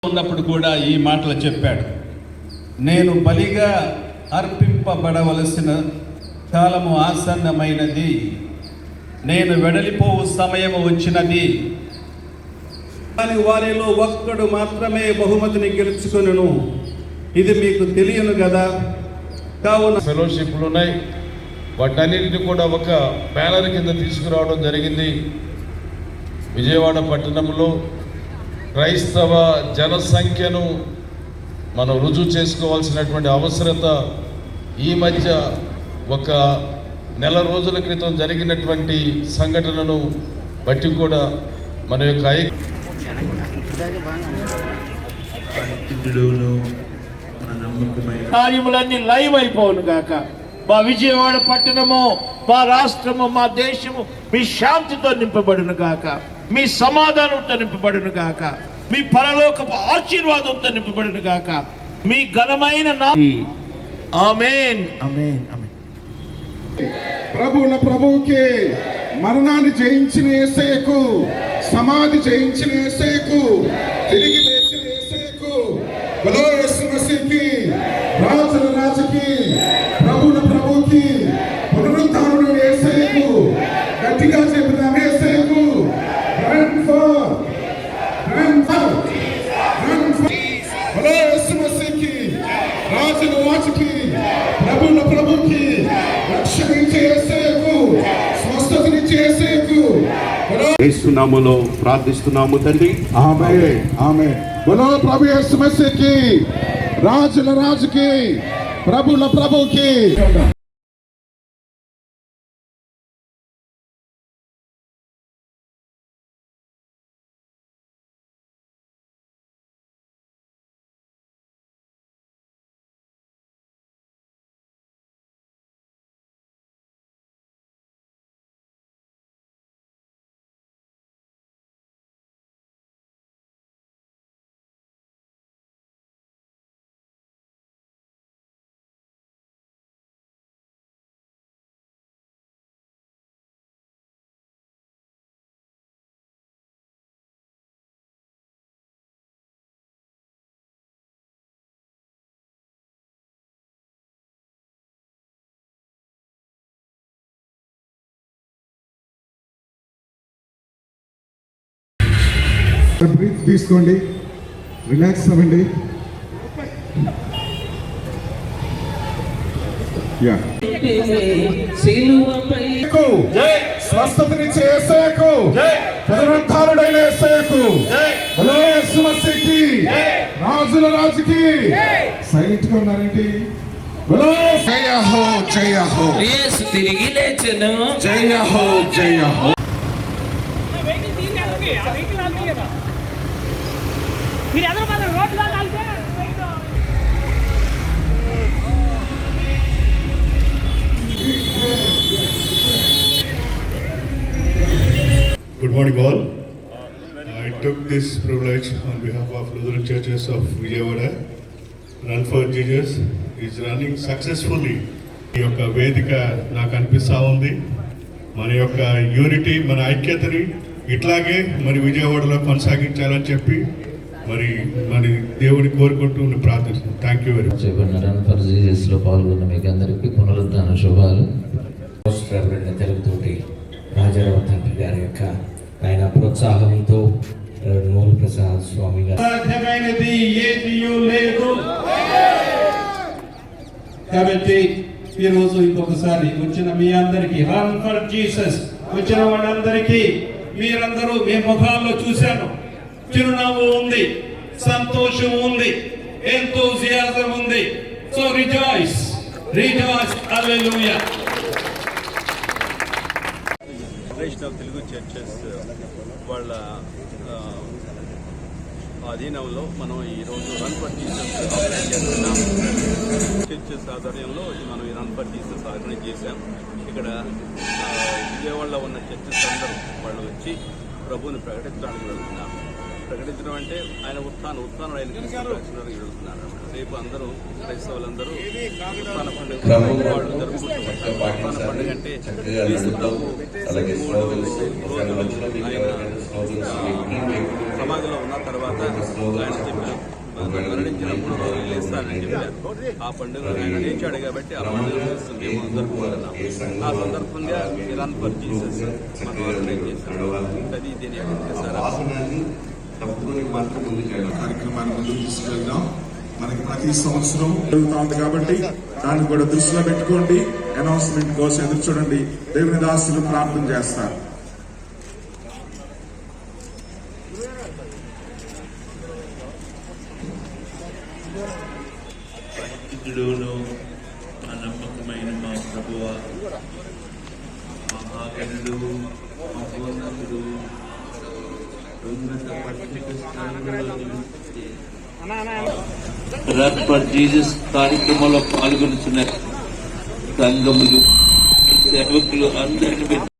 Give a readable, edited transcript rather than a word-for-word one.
ఉన్నప్పుడు కూడా ఈ మాటలు చెప్పాడు. నేను బలిగా అర్పింపబడవలసిన కాలము ఆసన్నమైనది, నేను వెడలిపోవు సమయము వచ్చినది. కానీ వారిలో ఒక్కడు మాత్రమే బహుమతిని గెలుచుకొనును, ఇది మీకు తెలియను కదా. కావున ఫెలోషిప్లు ఉన్నాయి, వాటన్నిటిని కూడా ఒక బ్యానర్ కింద తీసుకురావడం జరిగింది. విజయవాడ పట్టణంలో క్రైస్తవ జనసంఖ్యను మనం రుజువు చేసుకోవాల్సినటువంటి అవసరత ఈ మధ్య ఒక నెల రోజుల క్రితం జరిగినటువంటి సంఘటనను బట్టి కూడా మన యొక్క కార్యములన్నీ లైవ్ అయిపోను గాక. మా విజయవాడ పట్టణము, మా రాష్ట్రము, మా దేశము మీ శాంతితో నింపబడును గాక, మీ సమాధానంతో నింపబడును గాక, మీ పరలోకపు ఆశీర్వాదంతో నింపబడును గాక. మీ ఘనమైన ఆమేన్ ఆమేన్ ఆమేన్. ప్రభువుల ప్రభువుకి, మరణాన్ని జయించిన యేసేకు, సమాధి జయించిన యేసేకు, తిరిగి లేచిన యేసేకు, బలో యేసు మసీహుకి, రాజుల రాజుకి, ప్రభువుల ప్రభువుకి, పునరుద్ధానుడైన యేసేకు, గట్టిగా చెబుతాం యేసేకు. రన్ ఫర్ బలో యేసు మసీహుకి, రాజుల రాజుకి, ప్రభువుల ప్రభువుకి, రక్షణించే యేసేకు, స్వస్థతనిచ్చే యేసేకు యేసు నామములో ప్రార్థిస్తున్నాము తండ్రి, ఆమేన్ ఆమేన్. బలో ప్రభు యేసు మసీహుకి, రాజుల రాజుకి, ప్రభువుల ప్రభువుకి. బ్రీత్ తీసుకోండి, రిలాక్స్ అవ్వండి. స్వస్థతనిచ్చే యేసేకు, పునరుద్ధానుడైన యేసేకు, బలో యేసు మసీహుకి, రాజుల రాజుకి. సైలెంట్ గా ఉన్నారేంటి? బలో జయ హో జయ హో, యేసు తిరిగి లేచెను, జయ హో జయ హో. Good morning all. I took this privilege on behalf of Lutheran Churches of Vijayawada. Run for Jesus is running successfully. ఈ యొక్క వేదిక నాకు అనిపిస్తూ ఉంది. మన యొక్క యూనిటీ, మన ఐక్యతని ఇట్లాగే మరి విజయవాడలో కొనసాగించాలని చెప్పి మరి దేవుని కోరుకుంటూ ప్రార్థిస్తున్నాను. Thank you very much. Run for జీసస్లో పాల్గొన్న మీకు అందరికీ పునరుద్ధాన శుభాలు. తెలుగుతోటి రాజారావు తండ్రి గారి యొక్క ఆయన ప్రోత్సాహంతో మూల ప్రసాద్ స్వామి గారు సాధ్యమైనది ఏదియూ లేదు. కాబట్టి ఈరోజు ఇంకొకసారి వచ్చిన మీ అందరికీ, రన్ ఫర్ జీసస్ వచ్చిన వాళ్ళందరికీ, మీరందరూ మీ ముఖాల్లో చూశాను, చిరునవ్వు ఉంది, సంతోషం ఉంది, ఎంతూజియాజం ఉంది. So rejoice rejoice hallelujah. Federation of Telugu churches వాళ్ళ అధీనంలో మనం ఈరోజు రన్ ఫర్ జీసస్ ఆర్గనైజ్ చేస్తున్నాం. చర్చెస్ ఆధ్వర్యంలో మనం ఈ రన్ ఫర్ జీసస్ ఆర్గనైజ్ చేశాం. ఇక్కడ విజయవాడలో ఉన్న చర్చెస్ అందరూ వాళ్ళు వచ్చి ప్రభువుని ప్రకటించడానికి వెళ్తున్నారు. ప్రకటించడం అంటే ఆయన ఉత్థానం ఆయన ప్రకటించడానికి వెళ్తున్నారు. రేపు అందరూ క్రైస్తవులందరూ ఉత్థాన పండుగ వాళ్ళు జరుపుకుంటూ ఉత్థాన పండుగ అంటే యేసు ప్రభు 3 రోజులు ఆయన సమాధిలో ఉన్న తర్వాత ఆయన చెప్పిన మరణించిన 3 రోజులు లేస్తానని చెప్పారు. ఆ పండుగ ఆయన లేచాడు కాబట్టి ఆ పండుగ మేము జరుపుకుంటున్నాం. ఆ సందర్భంగా రన్ ఫర్ జీసస్ మనం ఆర్గనైజ్ చేశాం. అది దీని యొక్క కార్యక్రమాన్ని ముందుకు తీసుకెళ్దాం. మనకి ప్రతి సంవత్సరం జరుగుతూ ఉంది కాబట్టి దాన్ని కూడా దృష్టిలో పెట్టుకోండి. అనౌన్స్మెంట్ కోసం ఎదురు చూడండి. దేవుని దాసులు ప్రార్థన చేస్తారు. పరిశుద్ధుడును మా నమ్మకమైన మా ప్రభువ, మహాగణుడు, మహోన్నతుడు, ఉన్నత పరిశుద్ధ స్థానంలో నివసించే రన్ ఫర్ జీసస్ కార్యక్రమంలో పాల్గొనుతున్న సంఘములు, సేవకులు అందరినీ